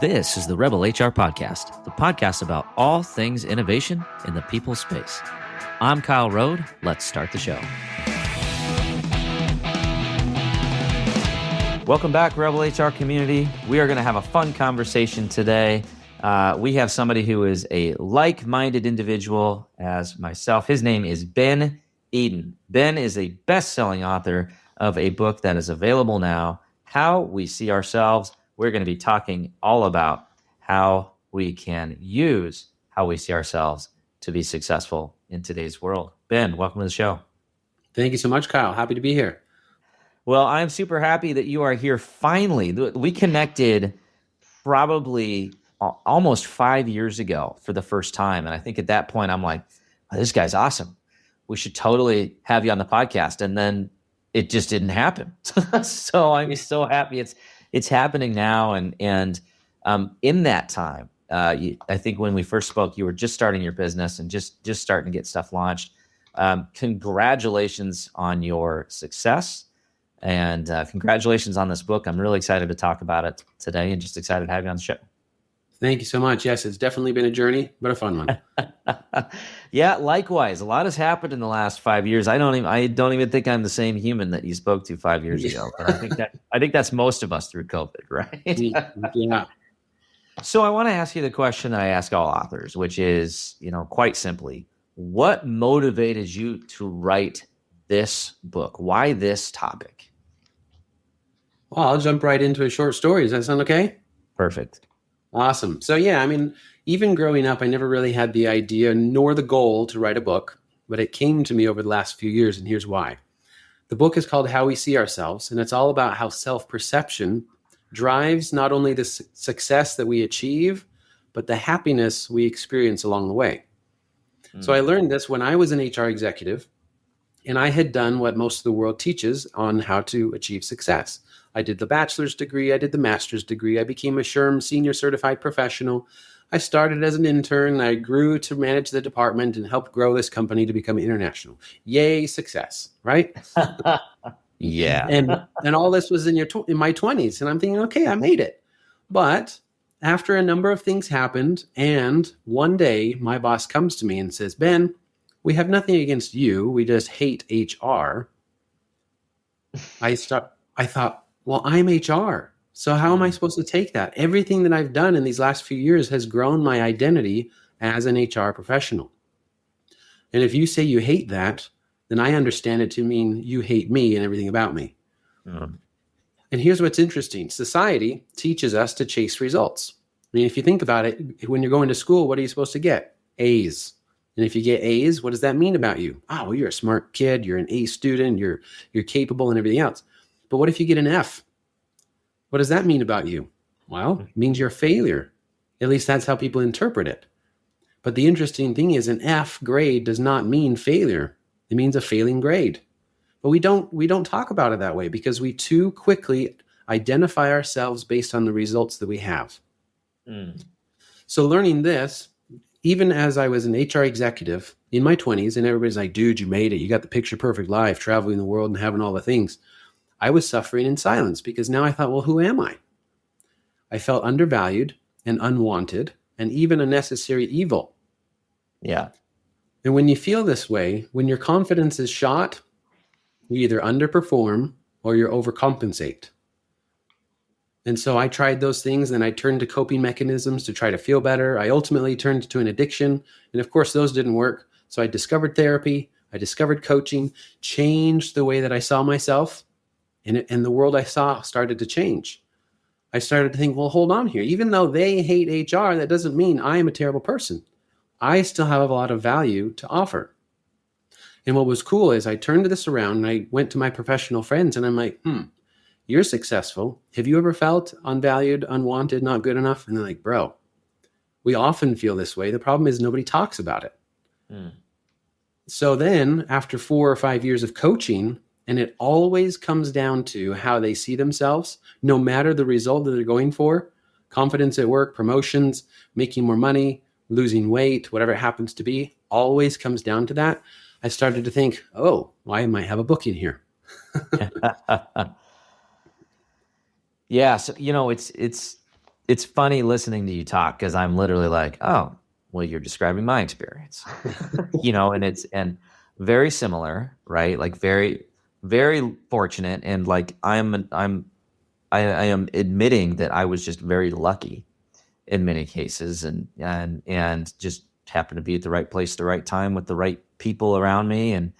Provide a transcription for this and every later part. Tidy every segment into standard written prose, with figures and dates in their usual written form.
This is the Rebel HR Podcast, the podcast about all things innovation in the people space. I'm Kyle Rode. Let's start the show. Welcome back, Rebel HR community. We are going to have a fun conversation today. We have somebody who is a like-minded individual as myself. His name is Ben Eden. Ben is a best-selling author of a book that is available now, How We See Ourselves. We're going to be talking all about how we can use how we see ourselves to be successful in today's world. Ben, welcome to the show. Thank you so much, Kyle. Happy to be here. Well, I'm super happy that you are here finally. We connected probably almost 5 years ago for the first time. And I think at that point, I'm like, oh, this guy's awesome. We should totally have you on the podcast. And then it just didn't happen. So I'm so happy it's happening now. And in that time, I think when we first spoke, you were just starting your business and just starting to get stuff launched. Congratulations on your success. And congratulations on this book. I'm really excited to talk about it today and just excited to have you on the show. Thank you so much. Yes, it's definitely been a journey, but a fun one. Yeah, likewise. A lot has happened in the last 5 years. I don't even think I'm the same human that you spoke to 5 years ago. But I think that's most of us through COVID, right? Yeah. So I want to ask you the question that I ask all authors, which is, quite simply, what motivated you to write this book? Why this topic? Well, I'll jump right into a short story. Does that sound okay? Perfect. Awesome. So yeah, even growing up, I never really had the idea nor the goal to write a book, but it came to me over the last few years, and here's why. The book is called How We See Ourselves, and it's all about how self-perception drives not only the success that we achieve, but the happiness we experience along the way. So I learned this when I was an HR executive, and I had done what most of the world teaches on how to achieve success. I did the bachelor's degree, I did the master's degree, I became a SHRM senior certified professional. I started as an intern, I grew to manage the department and help grow this company to become international. Yay, success, right? Yeah. And all this was in my 20s, and I'm thinking, okay, I made it. But after a number of things happened, and one day my boss comes to me and says, Ben, we have nothing against you, we just hate HR. I thought, well, I'm HR. So how am I supposed to take that? Everything that I've done in these last few years has grown my identity as an HR professional. And if you say you hate that, then I understand it to mean you hate me and everything about me. And here's what's interesting. Society teaches us to chase results. If you think about it, when you're going to school, what are you supposed to get? A's. And if you get A's, what does that mean about you? Oh, well, you're a smart kid. You're an A student. You're capable and everything else. But what if you get an F? What does that mean about you? Well, it means you're a failure. At least that's how people interpret it. But the interesting thing is an F grade does not mean failure. It means a failing grade. But we don't talk about it that way because we too quickly identify ourselves based on the results that we have. So learning this, even as I was an HR executive in my 20s, and everybody's like, dude, you made it. You got the picture perfect life, traveling the world and having all the things. I was suffering in silence because now I thought, well, who am I? I felt undervalued and unwanted and even a necessary evil. Yeah. And when you feel this way, when your confidence is shot, you either underperform or you overcompensate. And so I tried those things, and I turned to coping mechanisms to try to feel better. I ultimately turned to an addiction. And of course, those didn't work. So I discovered therapy. I discovered coaching, changed the way that I saw myself. And the world I saw started to change. I started to think, well, hold on here. Even though they hate HR, that doesn't mean I am a terrible person. I still have a lot of value to offer. And what was cool is I turned this around and I went to my professional friends and I'm like, you're successful. Have you ever felt unvalued, unwanted, not good enough? And they're like, bro, we often feel this way. The problem is nobody talks about it. So then after 4 or 5 years of coaching, and it always comes down to how they see themselves, no matter the result that they're going for, confidence at work, promotions, making more money, losing weight, whatever it happens to be, always comes down to that. I started to think, oh, well, I might have a book in here. Yeah, so it's funny listening to you talk because I'm literally like, oh, well, you're describing my experience, and very similar, right? Like very, very fortunate, and like I am admitting that I was just very lucky in many cases, and just happened to be at the right place, at the right time, with the right people around me, and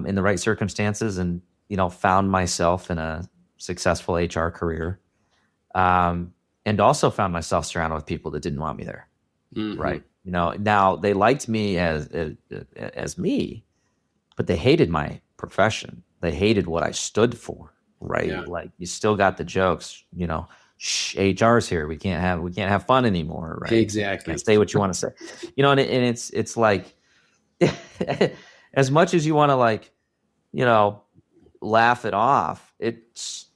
in the right circumstances, and found myself in a successful HR career, and also found myself surrounded with people that didn't want me there. Mm-hmm. Right. Now they liked me as me, but they hated my profession. They hated what I stood for. Right. Yeah, Like you still got the jokes, Shh, HR's here. We can't have fun anymore. Right. Can't exactly. say what you want to say. And it's like as much as you want to like, you know, laugh it off, it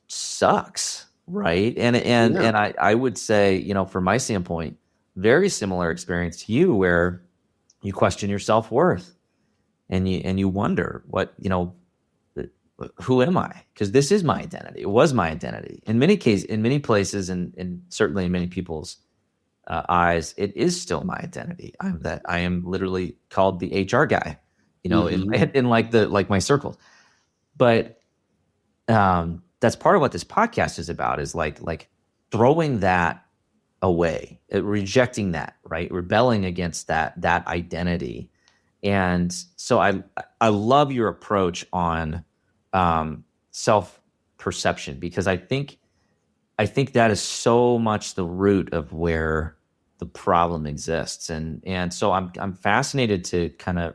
sucks, right? And Yeah. and I would say, from my standpoint, very similar experience to you, where you question your self-worth, and you wonder who am I? Because this is my identity. It was my identity. In many places, and certainly in many people's eyes, it is still my identity. I am literally called the HR guy, Mm-hmm. in like my circles. But that's part of what this podcast is about, is like throwing that away, rejecting that, right, rebelling against that identity. And so I love your approach on self perception, because I think that is so much the root of where the problem exists. And so I'm fascinated to kind of,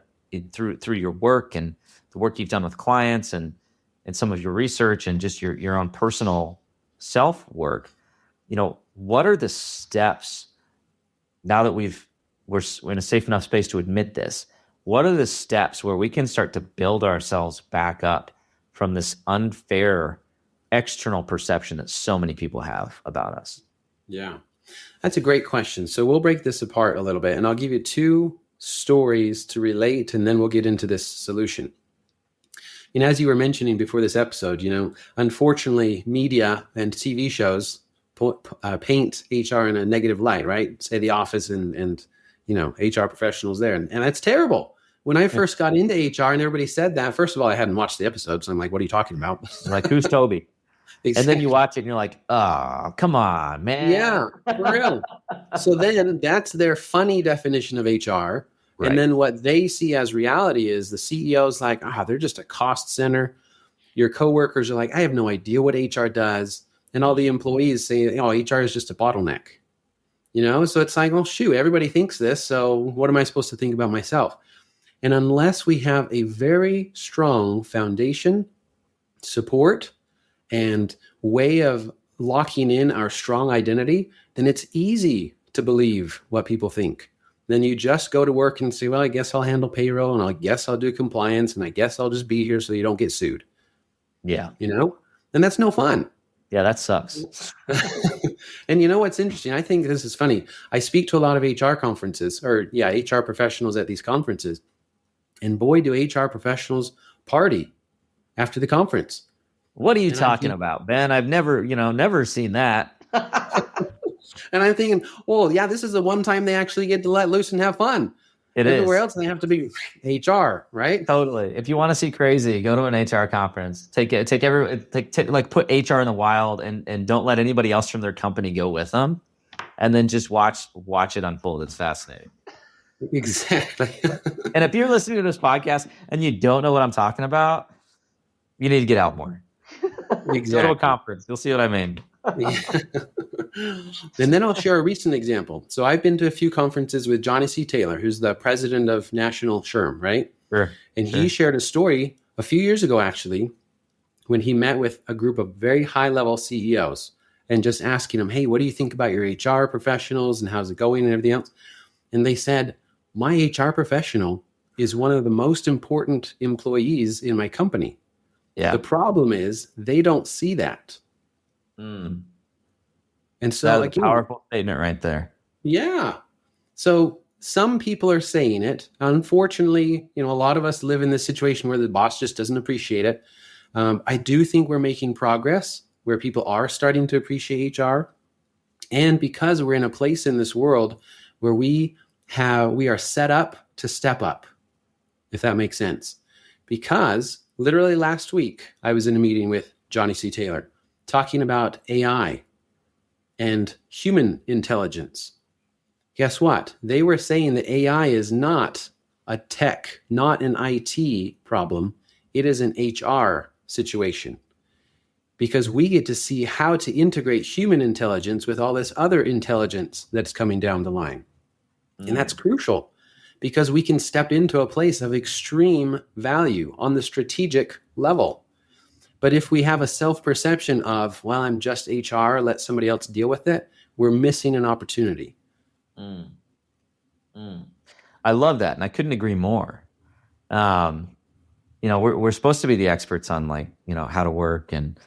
through your work and the work you've done with clients, and some of your research, and just your own personal self work. What are the steps, now that we're in a safe enough space to admit this? What are the steps where we can start to build ourselves back up from this unfair external perception that so many people have about us? Yeah. That's a great question. So we'll break this apart a little bit, and I'll give you two stories to relate, and then we'll get into this solution. As you were mentioning before this episode, unfortunately, media and TV shows paint HR in a negative light, right? Say The Office and HR professionals there, and that's terrible. When I first got into HR and everybody said that, first of all, I hadn't watched the episode, so I'm like, what are you talking about? Like, who's Toby? Exactly. And then you watch it and you're like, oh, come on, man. Yeah, for real. So then that's their funny definition of HR. Right. And then what they see as reality is the CEO's like, they're just a cost center. Your coworkers are like, I have no idea what HR does. And all the employees say, HR is just a bottleneck. So it's like, well, shoot, everybody thinks this. So what am I supposed to think about myself? And unless we have a very strong foundation, support, and way of locking in our strong identity, then it's easy to believe what people think. Then you just go to work and say, well, I guess I'll handle payroll, and I guess I'll do compliance, and I guess I'll just be here so you don't get sued. Yeah. And that's no fun. Yeah, that sucks. And what's interesting? I think this is funny. I speak to a lot of HR conferences, HR professionals at these conferences. And boy, do HR professionals party after the conference. What are you talking about, Ben? I've never seen that. And I'm thinking, oh, yeah, this is the one time they actually get to let loose and have fun. Everywhere else, they have to be HR, right? Totally. If you want to see crazy, go to an HR conference. Put HR in the wild, and don't let anybody else from their company go with them, and then just watch it unfold. It's fascinating. Exactly. And if you're listening to this podcast and you don't know what I'm talking about, you need to get out more. Exactly. Go to a conference. You'll see what I mean. And then I'll share a recent example. So I've been to a few conferences with Johnny C. Taylor, who's the president of National SHRM, right? Sure. And he shared a story a few years ago, actually, when he met with a group of very high-level CEOs and just asking them, hey, what do you think about your HR professionals and how's it going and everything else? And they said, my HR professional is one of the most important employees in my company. Yeah. The problem is they don't see that. And so, that's a powerful statement right there. Yeah. So some people are saying it. Unfortunately, a lot of us live in this situation where the boss just doesn't appreciate it. I do think we're making progress. where people are starting to appreciate HR, and because we're in a place in this world where we are set up to step up, if that makes sense. Because literally last week, I was in a meeting with Johnny C. Taylor talking about AI and human intelligence. Guess what? They were saying that AI is not a tech, not an IT problem. It is an HR situation, because we get to see how to integrate human intelligence with all this other intelligence that's coming down the line. And that's crucial, because we can step into a place of extreme value on the strategic level. But if we have a self-perception of, well, I'm just HR, let somebody else deal with it, we're missing an opportunity. Mm. Mm. I love that, and I couldn't agree more. We're supposed to be the experts on, like, how to work, and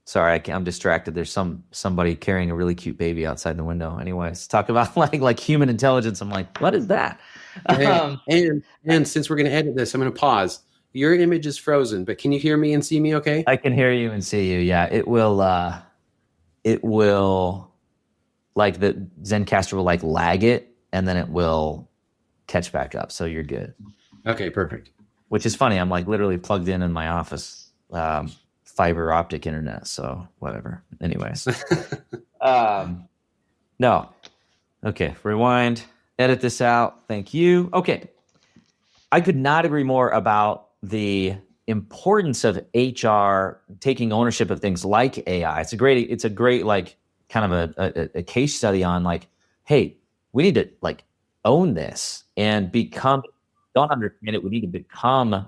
sorry, I'm distracted. There's somebody carrying a really cute baby outside the window. Anyways, talk about like human intelligence. I'm like, what is that? And since we're going to edit this, I'm going to pause. Your image is frozen, but can you hear me and see me okay? I can hear you and see you. Yeah, it will, like, the Zencaster will like lag it, and then it will catch back up. So you're good. Okay, perfect. Which is funny. I'm like literally plugged in my office, fiber optic internet. So whatever. Anyways, no. Okay, rewind, edit this out. Thank you. Okay. I could not agree more about the importance of HR taking ownership of things like AI. It's a great like kind of a case study on, like, hey, we need to like own this and don't understand it. We need to become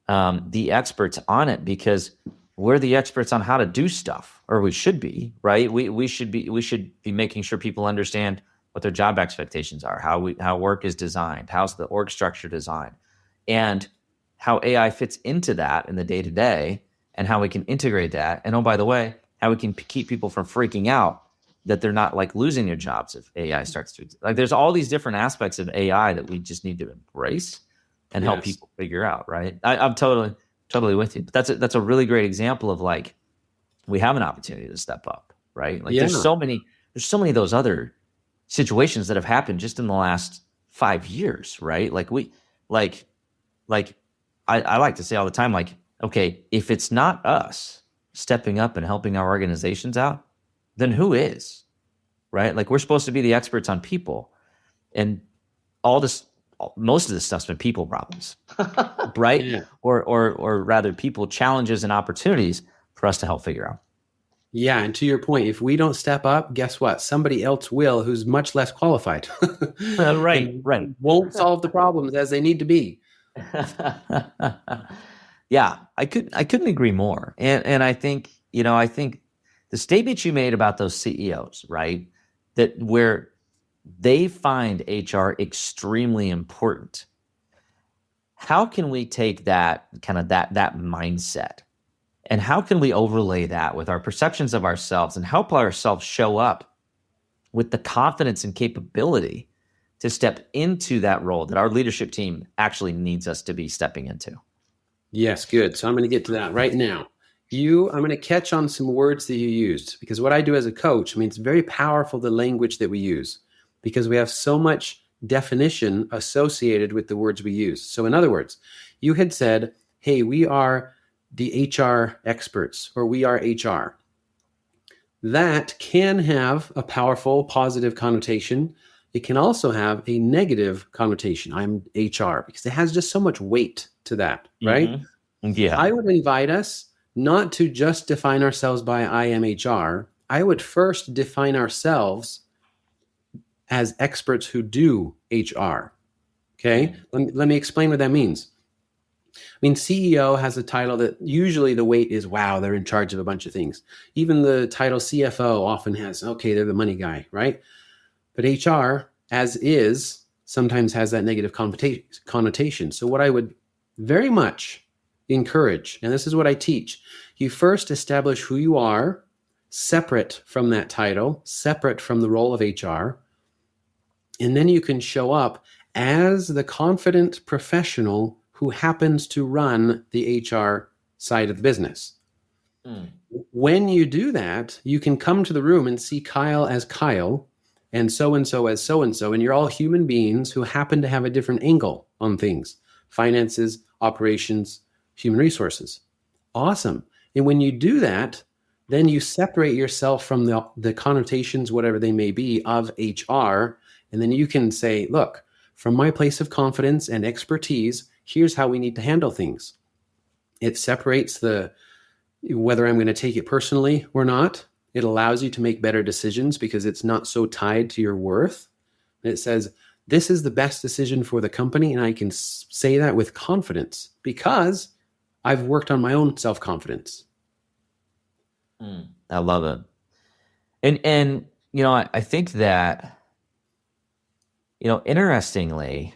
the experts on it, because we're the experts on how to do stuff, or we should be, right? We should be making sure people understand what their job expectations are, how work is designed, how's the org structure designed, and how AI fits into that in the day to day, and how we can integrate that. And oh, by the way, how we can keep people from freaking out that they're not like losing their jobs if AI starts to, like, there's all these different aspects of AI that we just need to embrace and help people figure out. Right. I'm totally with you. But that's a really great example of, like, we have an opportunity to step up. Right. Like, there's so many of those other situations that have happened just in the last 5 years. Right. I like to say all the time, like, okay, if it's not us stepping up and helping our organizations out, then who is? Right? Like, we're supposed to be the experts on people, and most of this stuff's been people problems, right? Yeah. Or rather, people challenges and opportunities for us to help figure out. Yeah, and to your point, if we don't step up, guess what? Somebody else will, who's much less qualified. Right. Won't solve the problems as they need to be. Yeah, I couldn't agree more. And I think the statement you made about those CEOs, right, that where they find HR extremely important. How can we take that kind of that mindset, and how can we overlay that with our perceptions of ourselves and help ourselves show up with the confidence and capability to step into that role that our leadership team actually needs us to be stepping into? Yes, good. So I'm going to get to that right now. I'm going to catch on some words that you used, because what I do as a coach, I mean, it's very powerful, the language that we use, because we have so much definition associated with the words we use. So in other words, you had said, hey, we are the HR experts, or we are HR. That can have a powerful positive connotation. It can also have a negative connotation. I'm HR, because it has just so much weight to that, right? Mm-hmm. Yeah. I would invite us not to just define ourselves by I am HR. I would first define ourselves as experts who do HR. Okay? Let me explain what that means. I mean, CEO has a title that usually the weight is, wow, they're in charge of a bunch of things. Even the title CFO often has, okay, they're the money guy, right? But HR, as is, sometimes has that negative connotation. So what I would very much encourage, and this is what I teach, you first establish who you are, separate from that title, separate from the role of HR, and then you can show up as the confident professional who happens to run the HR side of the business. Mm. When you do that, you can come to the room and see Kyle as Kyle and so as so and so. And you're all human beings who happen to have a different angle on things: finances, operations, human resources. Awesome. And when you do that, then you separate yourself from the connotations, whatever they may be, of HR. And then you can say, look, from my place of confidence and expertise, here's how we need to handle things. It separates the whether I'm going to take it personally or not. It allows you to make better decisions because it's not so tied to your worth. And it says, this is the best decision for the company. And I can say that with confidence because I've worked on my own self-confidence. I love it. And I think that, interestingly,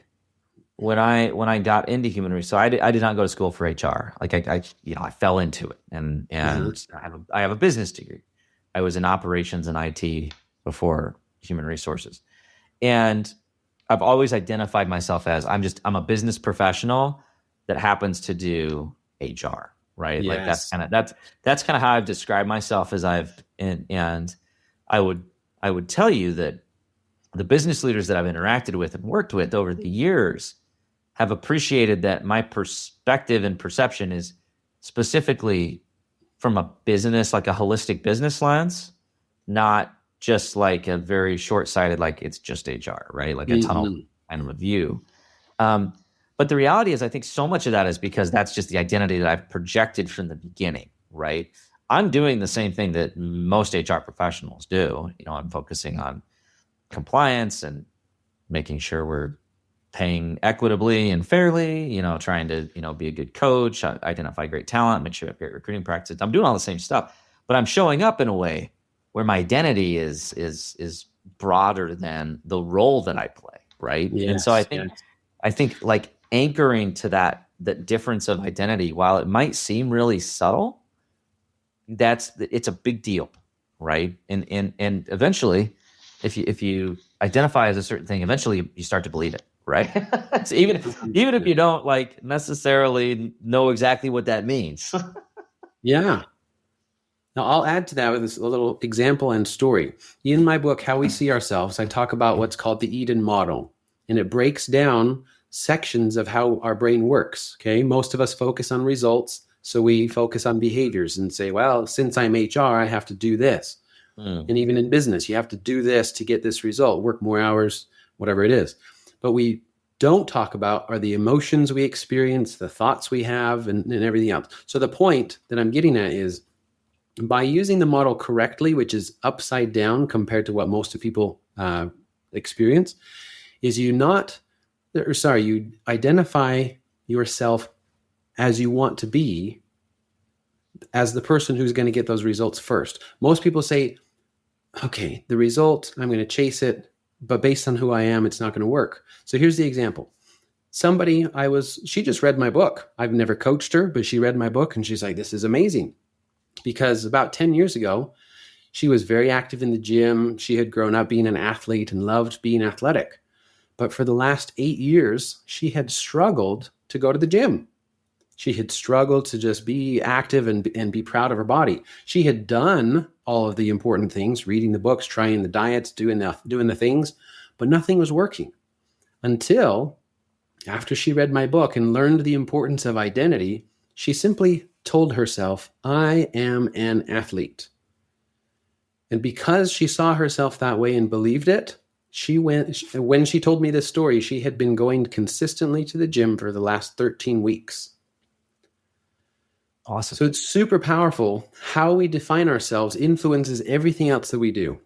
when I got into human resources, so I did not go to school for HR. Like I fell into it, and Uh-huh. I have a business degree. I was in operations and IT before human resources, and I've always identified myself as I'm a business professional that happens to do HR, right? Like Yes. that's kind of how I've described myself as and I would tell you that the business leaders that I've interacted with and worked with over the years have appreciated that my perspective and perception is specifically from a business, like a holistic business lens, not just like a very short-sighted, like it's just HR, right? Like a tunnel Mhm. kind of a view. Um, but the reality is, I think so much of that is because that's just the identity that I've projected from the beginning, right? I'm doing the same thing that most HR professionals do. I'm focusing on compliance and making sure we're paying equitably and fairly, trying to, be a good coach, identify great talent, make sure we have great recruiting practices. I'm doing all the same stuff, but I'm showing up in a way where my identity is broader than the role that I play, right? And so I Yes. think Yes. I think like anchoring to that difference of identity, while it might seem really subtle, it's a big deal, right? And eventually, if you identify as a certain thing, eventually you start to believe it, right? So even if 100%. you don't like necessarily know exactly what that means. Yeah. Now, I'll add to that with this little example and story. In my book, How We See Ourselves, I talk about what's called the Eden model, and it breaks down sections of how our brain works. Okay. Most of us focus on results. So we focus on behaviors and say, well, since I'm HR, I have to do this. Mm, And even in business, you have to do this to get this result, work more hours, whatever it is. But we don't talk about are the emotions we experience, the thoughts we have, and everything else. So the point that I'm getting at is by using the model correctly, which is upside down compared to what most of people experience, is you identify yourself as you want to be as the person who's going to get those results first. Most people say, okay, the result, I'm going to chase it, but based on who I am, it's not going to work. So here's the example. She just read my book. I've never coached her, but she read my book and she's like, this is amazing. Because about 10 years ago, she was very active in the gym. She had grown up being an athlete and loved being athletic. But for the last 8 years, she had struggled to go to the gym. She had struggled to just be active and be proud of her body. She had done all of the important things, reading the books, trying the diets, doing the things, but nothing was working until after she read my book and learned the importance of identity. She simply told herself, I am an athlete. And because she saw herself that way and believed it, when she told me this story, she had been going consistently to the gym for the last 13 weeks. awesome. So it's super powerful. How we define ourselves influences everything else that we do.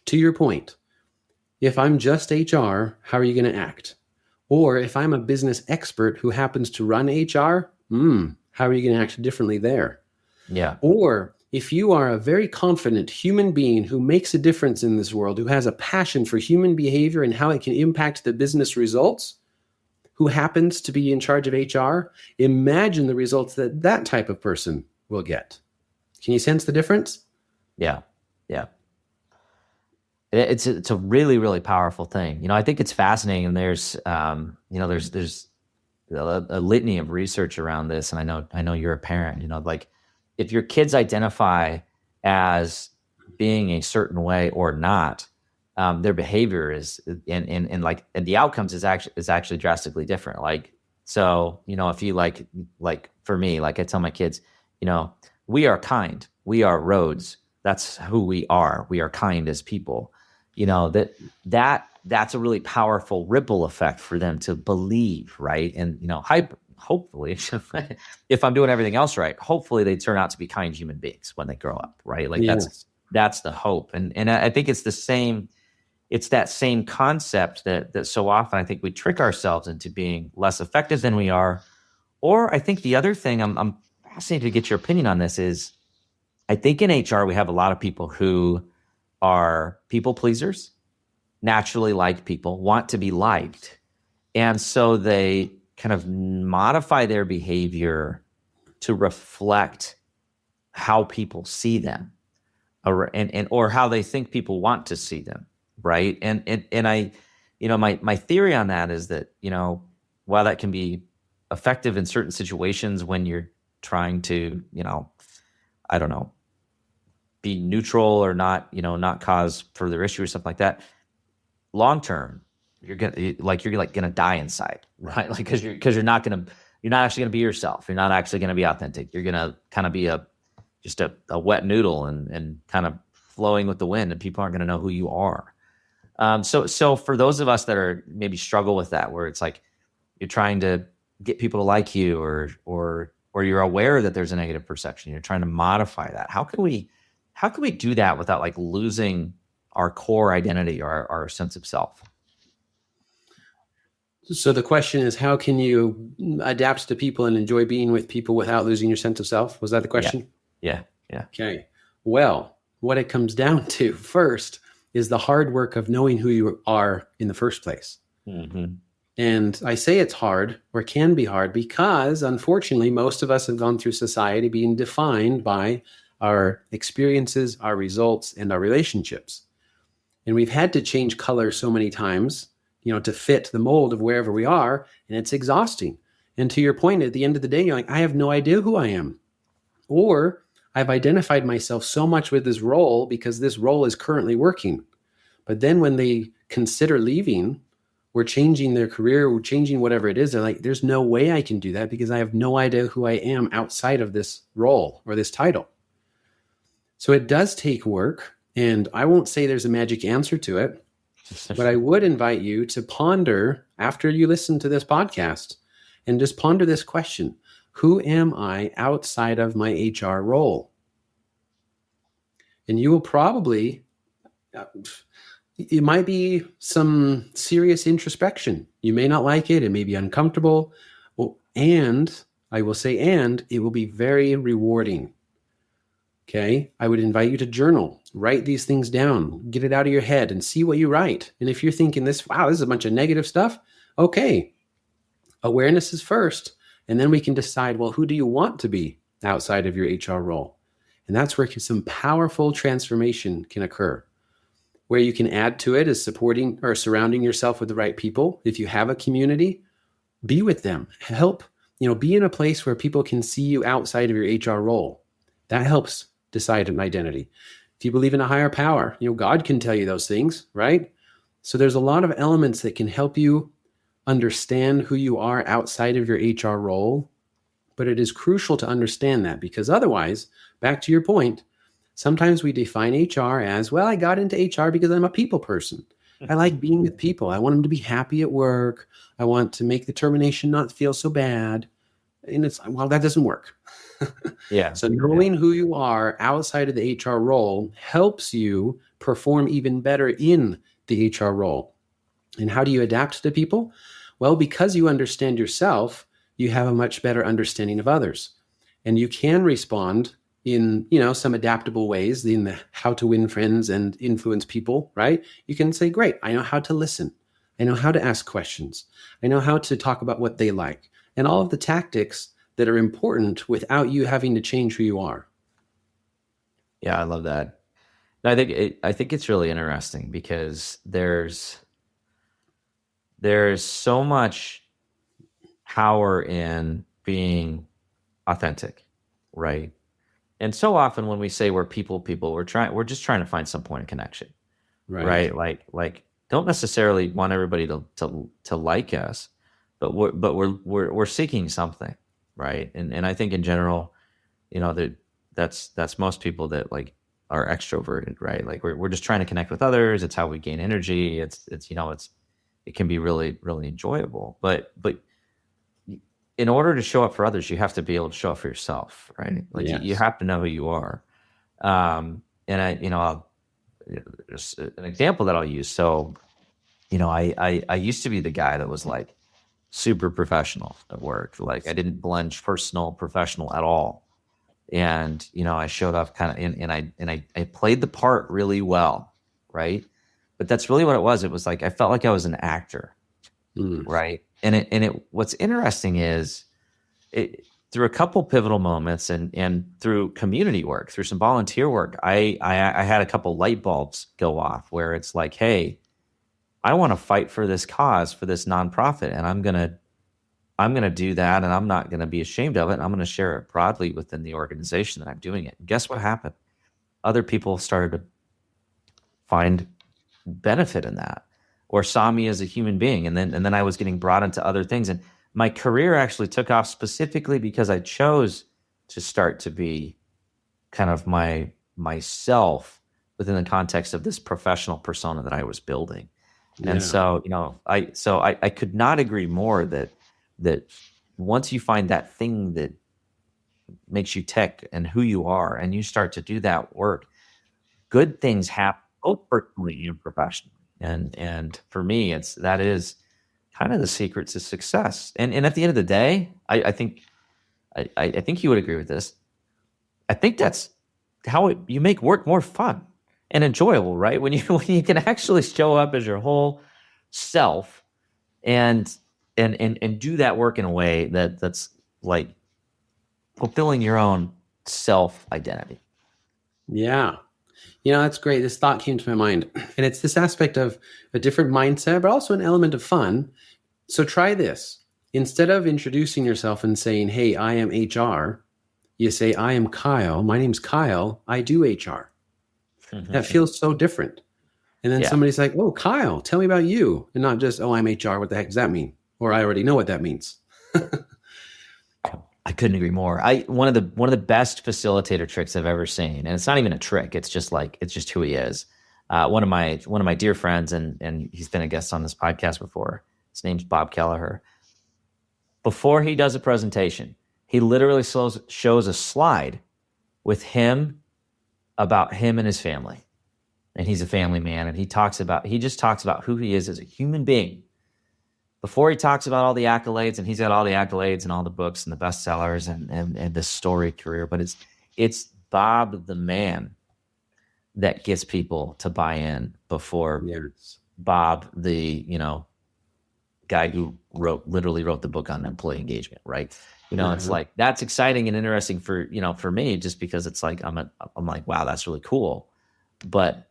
To your point, if I'm just HR, how are you going to act? Or if I'm a business expert who happens to run HR, how are you going to act differently there? Yeah. Or if you are a very confident human being who makes a difference in this world, who has a passion for human behavior and how it can impact the business results, who happens to be in charge of HR, imagine the results that that type of person will get. Can you sense the difference? Yeah. Yeah. It's a really, really powerful thing. I think it's fascinating. And there's a litany of research around this. And I know you're a parent, like if your kids identify as being a certain way or not, their behavior is and the outcomes is actually drastically different. Like, so, if you like for me, like I tell my kids, you know, we are kind, we are roads. That's who we are. We are kind as people. That's a really powerful ripple effect for them to believe, right? And hopefully, if I'm doing everything else right, hopefully they turn out to be kind human beings when they grow up, right? Like Yes. that's the hope. And I think it's the same. It's that same concept that so often I think we trick ourselves into being less effective than we are. Or I think the other thing I'm fascinated to get your opinion on this is I think in HR we have a lot of people who are people pleasers, naturally like people, want to be liked. And so they kind of modify their behavior to reflect how people see them, or how they think people want to see them, right? And I, my theory on that is that, while that can be effective in certain situations when you're trying to, I don't know, be neutral or not cause further issue or something like that, long term, you're like gonna die inside, right? Like, you're not actually gonna be yourself. You're not actually gonna be authentic. You're gonna kind of be just a wet noodle and kind of flowing with the wind, and people aren't gonna know who you are. So for those of us that are maybe struggle with that, where it's like you're trying to get people to like you, or you're aware that there's a negative perception, you're trying to modify that. How can we do that without like losing our core identity or our sense of self? So the question is, how can you adapt to people and enjoy being with people without losing your sense of self? Was that the Yeah, question? yeah, yeah, Okay. Well, what it comes down to first is the hard work of knowing who you are in the first place. hmm And I say it's hard or can be hard because unfortunately, most of us have gone through society being defined by our experiences, our results, and our relationships. And we've had to change color so many times, to fit the mold of wherever we are, and it's exhausting. And to your point, at the end of the day, you're like, I have no idea who I am. Or I've identified myself so much with this role because this role is currently working. But then when they consider leaving or changing their career or changing whatever it is, they're like, there's no way I can do that because I have no idea who I am outside of this role or this title. So it does take work. And I won't say there's a magic answer to it, but I would invite you to ponder after you listen to this podcast and just ponder this question: who am I outside of my HR role? And you will probably, it might be some serious introspection. You may not like it, it may be uncomfortable. And I will say, and it will be very rewarding. Okay. I would invite you to journal, write these things down, get it out of your head and see what you write. And if you're thinking wow, this is a bunch of negative stuff. Okay. Awareness is first. And then we can decide, well, who do you want to be outside of your HR role? And that's where some powerful transformation can occur. Where you can add to it is supporting or surrounding yourself with the right people. If you have a community, be with them. Help, be in a place where people can see you outside of your HR role. That helps decide an identity. If you believe in a higher power, God can tell you those things, right? So there's a lot of elements that can help you understand who you are outside of your HR role. But it is crucial to understand that because otherwise, back to your point, sometimes we define HR as, well, I got into HR because I'm a people person. I like being with people. I want them to be happy at work. I want to make the termination not feel so bad. And well, that doesn't work. Yeah, So yeah, knowing who you are outside of the HR role helps you perform even better in the HR role. And how do you adapt to people? Well, because you understand yourself, you have a much better understanding of others. And you can respond in, some adaptable ways in the how to win friends and influence people, right? You can say, great, I know how to listen. I know how to ask questions. I know how to talk about what they like and all of the tactics that are important without you having to change who you are. yeah. I love that. I think it's really interesting because there's so much power in being authentic, right? And so often when we say we're people, we're just trying to find some point of connection, Right. right? Like don't necessarily want everybody to like us, but we're seeking something, right? And I think in general, that's most people that like are extroverted, right? Like we're just trying to connect with others. It's how we gain energy. It can be really really enjoyable, but in order to show up for others, you have to be able to show up for yourself, right? Like you Yes. have to know who you are. And I'll just an example that I'll use. So, I used to be the guy that was like super professional at work. Like I didn't blend personal, professional at all. And, I showed up kind of and I played the part really well. Right. But that's really what it was. It was like I felt like I was an actor. Mm. Right. What's interesting is through a couple pivotal moments and through community work, through some volunteer work, I had a couple light bulbs go off where it's like, hey, I want to fight for this cause for this nonprofit, and I'm gonna do that, and I'm not gonna be ashamed of it. I'm gonna share it broadly within the organization that I'm doing it. And guess what happened? Other people started to find benefit in that or saw me as a human being, and then I was getting brought into other things, and my career actually took off specifically because I chose to start to be kind of myself within the context of this professional persona that I was building. And Yeah. so, I could not agree more that once you find that thing that makes you tick and who you are, and you start to do that work, good things happen both personally and professionally. And for me, that is kind of the secret to success. And at the end of the day, I think you would agree with this. I think that's how you make work more fun and enjoyable, right? When you when you can actually show up as your whole self and and do that work in a way that's like fulfilling your own self identity. Yeah. That's great. This thought came to my mind. And it's this aspect of a different mindset, but also an element of fun. So try this. Instead of introducing yourself and saying, hey, I am HR, you say, I am Kyle. My name's Kyle. I do HR. That feels so different. And then Yeah. somebody's like, oh, Kyle, tell me about you. And not just, oh, I'm HR. What the heck does that mean? Or I already know what that means. I couldn't agree more. I one of the best facilitator tricks I've ever seen, and it's not even a trick. It's just who he is. One of my dear friends, and he's been a guest on this podcast before. His name's Bob Kelleher. Before he does a presentation, he literally shows a slide with him about him and his family, and he's a family man, and he just talks about who he is as a human being before he talks about all the accolades, and he's got all the accolades and all the books and the bestsellers and the story career, but it's Bob the man that gets people to buy in before Yes. Bob the guy who literally wrote the book on employee engagement, right? It's Uh-huh. like that's exciting and interesting for me just because it's like I'm like, wow, that's really cool. But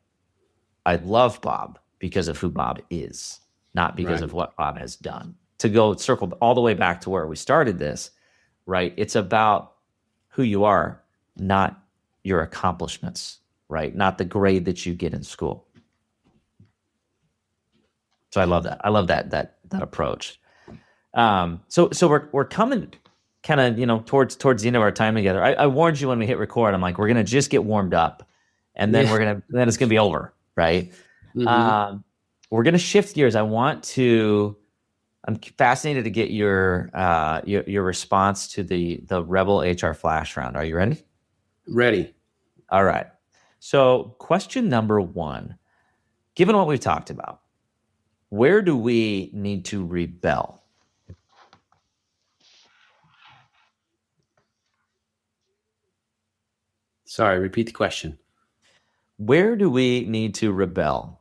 I love Bob because of who Bob is, not because of Right. what Bob has done. To go circle all the way back to where we started this, right? It's about who you are, not your accomplishments, right? Not the grade that you get in school. So I love that. I love that approach. So we're coming kind of towards the end of our time together. I warned you when we hit record. I'm like, we're gonna just get warmed up, and then Yeah. then it's gonna be over, right? Hmm. Um, we're gonna shift gears. I'm fascinated to get your response to the Rebel HR Flash round. Are you ready? Ready. All right. So question number one: given what we've talked about, where do we need to rebel? Sorry, repeat the question. Where do we need to rebel?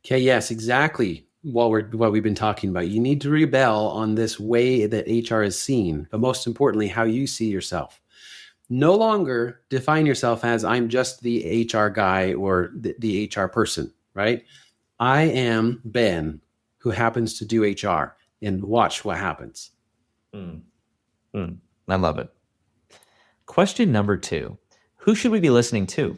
Okay, yes, exactly what we've been talking about. You need to rebel on this way that HR is seen, but most importantly, how you see yourself. No longer define yourself as I'm just the HR guy or the HR person, right? I am Ben, who happens to do HR, and watch what happens. Mm, mm, I love it. Question number 2. Who should we be listening to?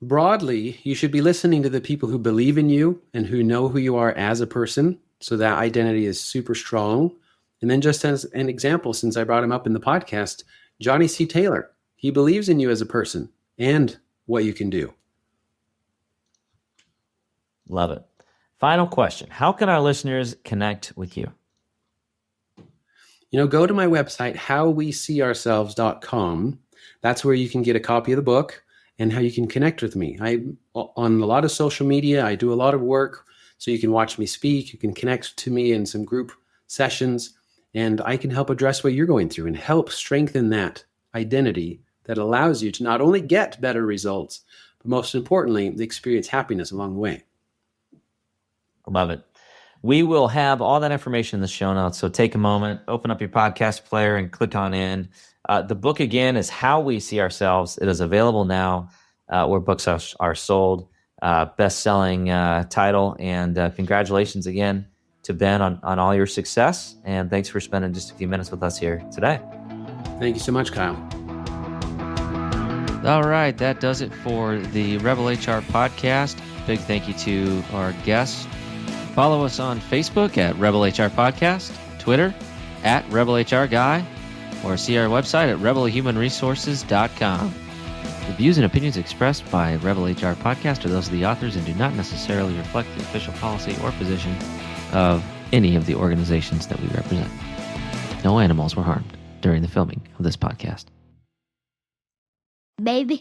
Broadly, you should be listening to the people who believe in you and who know who you are as a person. So that identity is super strong. And then, just as an example, since I brought him up in the podcast, Johnny C. Taylor, he believes in you as a person and what you can do. Love it. Final question. How can our listeners connect with you? Go to my website, howweseeourselves.com. That's where you can get a copy of the book and how you can connect with me. I'm on a lot of social media. I do a lot of work, so you can watch me speak. You can connect to me in some group sessions, and I can help address what you're going through and help strengthen that identity that allows you to not only get better results, but most importantly, experience happiness along the way. Love it. We will have all that information in the show notes. So take a moment, open up your podcast player and click on in. The book again is How We See Ourselves. It is available now where books are sold. Best-selling title. And congratulations again to Ben on all your success. And thanks for spending just a few minutes with us here today. Thank you so much, Kyle. All right, that does it for the Rebel HR podcast. Big thank you to our guests. Follow us on Facebook at Rebel HR Podcast, Twitter at Rebel HR Guy, or see our website at rebelhumanresources.com. The views and opinions expressed by Rebel HR Podcast are those of the authors and do not necessarily reflect the official policy or position of any of the organizations that we represent. No animals were harmed during the filming of this podcast. Baby.